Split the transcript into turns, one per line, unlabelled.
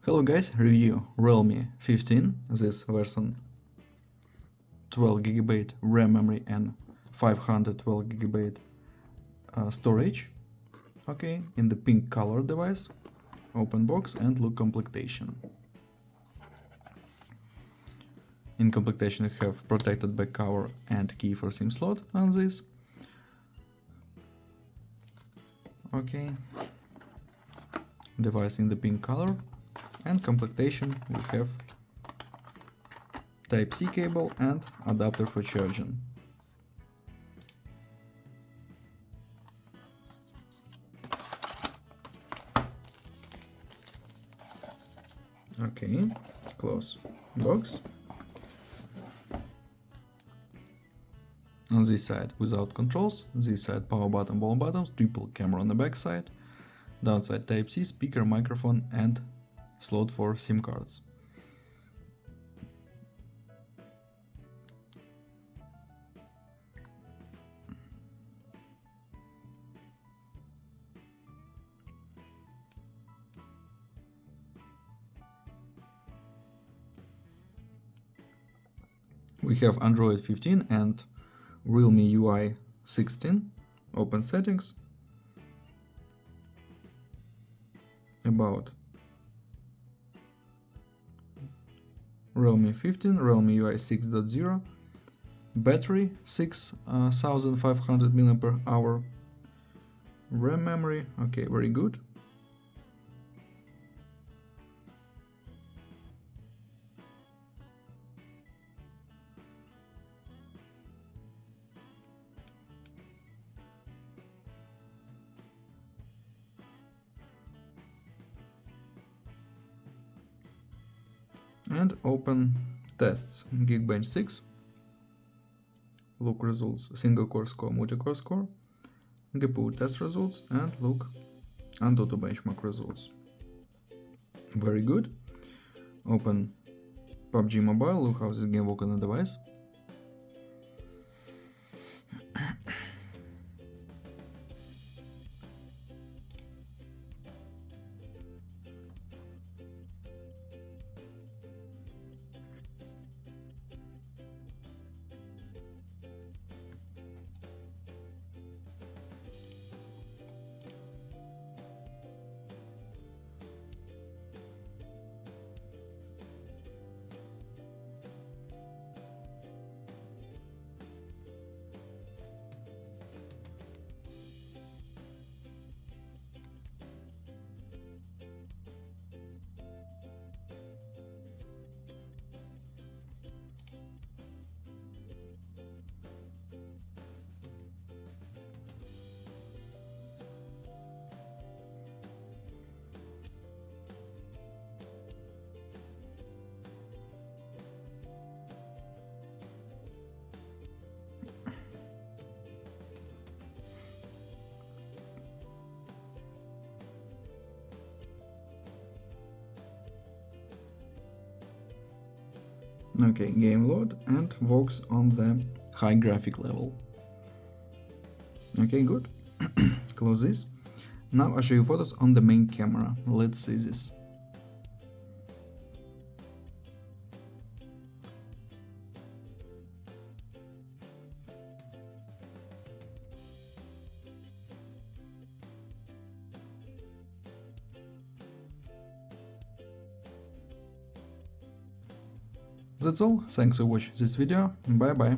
Hello guys, review Realme 15, this version 12GB RAM memory and 512GB storage. Okay, in the pink color device, open box and look complementation. In complementation we have protected back cover and key for SIM slot on this. Okay, device in the pink color. And complementation we have Type-C cable and adapter for charging. Okay, close box. On this side without controls, this side power button, volume buttons, triple camera on the back side, downside Type-C, speaker, microphone and slot for SIM cards. We have Android 15 and Realme UI 16. Open settings. About Realme 15, Realme UI 6.0, battery 6500 mAh, RAM memory, okay, very good. And open tests, Geekbench 6, look results, single core score, multi-core score, GPU test results, and look Antutu benchmark results. Very good. Open PUBG Mobile, look how this game works on the device. Okay, game load and works on the high graphic level. Okay, good. Close this. Now I'll show you photos on the main camera. Let's see this. That's all. Thanks for watching this video. Bye bye.